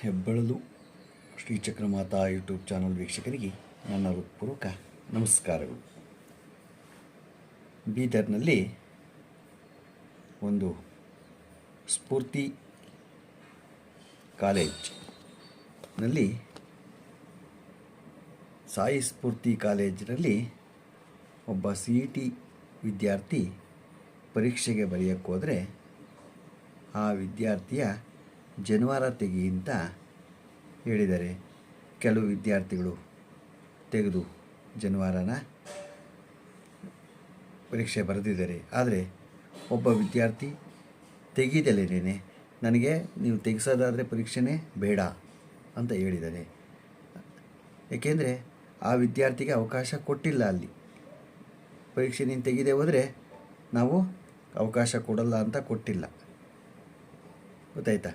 ಹೆಬ್ಬಳಲು Shri Chakramata YouTube channel ವೀಕ್ಷಕರಿಗೆ ನನ್ನ ಹೃತ್ಪೂರ್ವಕ ನಮಸ್ಕಾರಗಳು. ಬೀದರ್ನಲ್ಲಿ ಒಂದು ಸ್ಫೂರ್ತಿ ಕಾಲೇಜ್ನಲ್ಲಿ ಸಾಯಿ ಸ್ಫೂರ್ತಿ ಕಾಲೇಜಿನಲ್ಲಿ ಒಬ್ಬ CET ವಿದ್ಯಾರ್ಥಿ ಪರೀಕ್ಷೆಗೆ ಬರೆಯೋಕ್ಕೋದ್ರೆ ಆ ವಿದ್ಯಾರ್ಥಿಯ ಜನಿವಾರ ತೆಗಿ ಅಂತ ಹೇಳಿದ್ದಾರೆ. ಕೆಲವು ವಿದ್ಯಾರ್ಥಿಗಳು ತೆಗೆದು ಜನಿವಾರನ ಪರೀಕ್ಷೆ ಬರೆದಿದ್ದಾರೆ. ಆದರೆ ಒಬ್ಬ ವಿದ್ಯಾರ್ಥಿ ತೆಗೀದಲೇನೆ ನನಗೆ ನೀವು ತೆಗೆಸೋದಾದರೆ ಪರೀಕ್ಷೆನೇ ಬೇಡ ಅಂತ ಹೇಳಿದ್ದಾರೆ. ಏಕೆಂದರೆ ಆ ವಿದ್ಯಾರ್ಥಿಗೆ ಅವಕಾಶ ಕೊಟ್ಟಿಲ್ಲ. ಅಲ್ಲಿ ಪರೀಕ್ಷೆ ನೀನು ತೆಗೆದೇ ಹೋದರೆ ನಾವು ಅವಕಾಶ ಕೊಡಲ್ಲ ಅಂತ ಕೊಟ್ಟಿಲ್ಲ, ಗೊತ್ತಾಯ್ತಾ?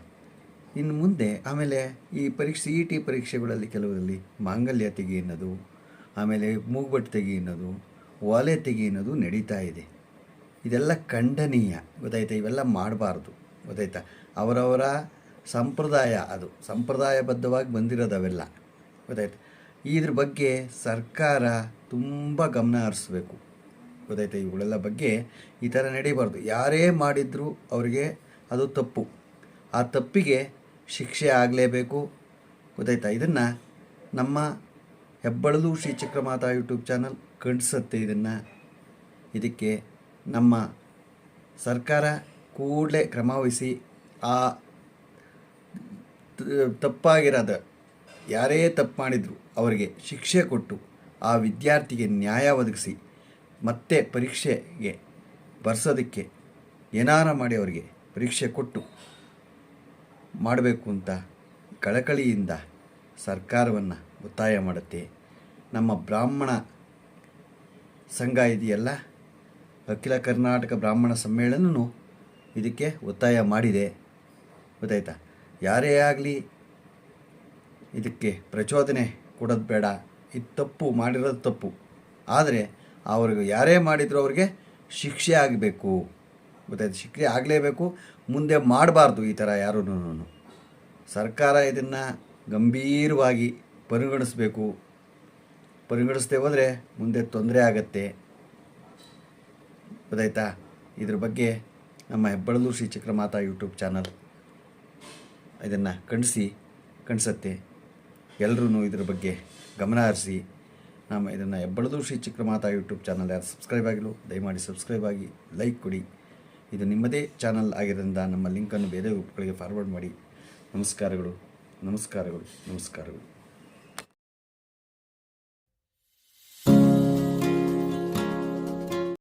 ಇನ್ನು ಮುಂದೆ ಆಮೇಲೆ ಈ CET ಪರೀಕ್ಷೆಗಳಲ್ಲಿ ಕೆಲವರಲ್ಲಿ ಮಾಂಗಲ್ಯ ತೆಗಿ ಅನ್ನೋದು, ಆಮೇಲೆ ಮೂಗ್ಬಟ್ಟು ತೆಗಿ ಅನ್ನೋದು, ಓಲೆ ತೆಗಿ ಅನ್ನೋದು ನಡೀತಾ ಇದೆ. ಇದೆಲ್ಲ ಖಂಡನೀಯ, ಗೊತ್ತಾಯ್ತಾ? ಇವೆಲ್ಲ ಮಾಡಬಾರ್ದು, ಗೊತ್ತಾಯ್ತಾ? ಅವರವರ ಸಂಪ್ರದಾಯ, ಅದು ಸಂಪ್ರದಾಯಬದ್ಧವಾಗಿ ಬಂದಿರೋದು ಅವೆಲ್ಲ, ಗೊತ್ತಾಯ್ತಾ? ಇದ್ರ ಬಗ್ಗೆ ಸರ್ಕಾರ ತುಂಬ ಗಮನ ಹರಿಸ್ಬೇಕು, ಗೊತ್ತಾಯ್ತಾ? ಇವುಗಳೆಲ್ಲ ಬಗ್ಗೆ ಈ ಥರ ನಡೀಬಾರ್ದು. ಯಾರೇ ಮಾಡಿದರೂ ಅವರಿಗೆ ಅದು ತಪ್ಪು, ಆ ತಪ್ಪಿಗೆ ಶಿಕ್ಷೆ ಆಗಲೇಬೇಕು, ಗೊತ್ತಾಯ್ತಾ? ಇದನ್ನು ನಮ್ಮ ಹೆಬ್ಬಳಲು ಶ್ರೀ ಚಕ್ರಮಾತಾ ಯೂಟ್ಯೂಬ್ ಚಾನಲ್ ಖಂಡಿಸುತ್ತೆ. ಇದಕ್ಕೆ ನಮ್ಮ ಸರ್ಕಾರ ಕೂಡಲೇ ಕ್ರಮವಹಿಸಿ ಆ ತಪ್ಪಾಗಿರೋದು ಯಾರೇ ತಪ್ಪು ಮಾಡಿದ್ರು ಅವರಿಗೆ ಶಿಕ್ಷೆ ಕೊಟ್ಟು ಆ ವಿದ್ಯಾರ್ಥಿಗೆ ನ್ಯಾಯ ಒದಗಿಸಿ ಮತ್ತೆ ಪರೀಕ್ಷೆಗೆ ಬರ್ಸೋದಕ್ಕೆ ಏನಾರ ಮಾಡಿ ಅವರಿಗೆ ಪರೀಕ್ಷೆ ಕೊಟ್ಟು ಮಾಡಬೇಕು ಅಂತ ಕಳಕಳಿಯಿಂದ ಸರ್ಕಾರವನ್ನು ಒತ್ತಾಯ ಮಾಡುತ್ತೆ. ನಮ್ಮ ಬ್ರಾಹ್ಮಣ ಸಂಘ ಇದೆಯಲ್ಲ, ಅಖಿಲ ಕರ್ನಾಟಕ ಬ್ರಾಹ್ಮಣ ಸಮ್ಮೇಳನವೂ ಇದಕ್ಕೆ ಒತ್ತಾಯ ಮಾಡಿದೆ, ಗೊತ್ತಾಯ್ತಾ? ಯಾರೇ ಆಗಲಿ ಇದಕ್ಕೆ ಪ್ರಚೋದನೆ ಕೊಡೋದು ಬೇಡ. ಇದು ತಪ್ಪು, ಮಾಡಿರೋದು ತಪ್ಪು. ಆದರೆ ಅವ್ರಿಗೆ ಯಾರೇ ಮಾಡಿದರೂ ಅವ್ರಿಗೆ ಶಿಕ್ಷೆ ಆಗಬೇಕು, ಗೊತ್ತಾಯ್ತು? ಶಿಕ್ಷೆ ಆಗಲೇಬೇಕು. ಮುಂದೆ ಮಾಡಬಾರ್ದು ಈ ಥರ ಯಾರೂ. ಸರ್ಕಾರ ಇದನ್ನು ಗಂಭೀರವಾಗಿ ಪರಿಗಣಿಸಬೇಕು. ಪರಿಗಣಿಸದೆ ಹೋದರೆ ಮುಂದೆ ತೊಂದರೆ ಆಗತ್ತೆ, ಗೊತ್ತಾಯ್ತಾ? ಇದ್ರ ಬಗ್ಗೆ ನಮ್ಮ ಹೆಬ್ಬಳಲು ಶ್ರೀ ಚಕ್ರಮಾತಾ ಯೂಟ್ಯೂಬ್ ಚಾನಲ್ ಇದನ್ನು ಖಂಡಿಸುತ್ತೆ. ಎಲ್ಲರೂ ಇದ್ರ ಬಗ್ಗೆ ಗಮನ ಹರಿಸಿ ನಮ್ಮ ಇದನ್ನು ಹೆಬ್ಬಳಲು ಶ್ರೀ ಚಕ್ರಮಾತಾ ಯೂಟ್ಯೂಬ್ ಚಾನಲ್ ಯಾರು ಸಬ್ಸ್ಕ್ರೈಬ್ ಆಗಿಲ್ಲ ದಯಮಾಡಿ ಸಬ್ಸ್ಕ್ರೈಬ್ ಆಗಿ ಲೈಕ್ ಕೊಡಿ. ಇದು ನಿಮ್ಮದೇ ಚಾನಲ್ ಆಗಿರೋದ್ರಿಂದ ನಮ್ಮ ಲಿಂಕನ್ನು ಬೇರೆ ಗ್ರೂಪ್ಗಳಿಗೆ ಫಾರ್ವರ್ಡ್ ಮಾಡಿ. ನಮಸ್ಕಾರಗಳು.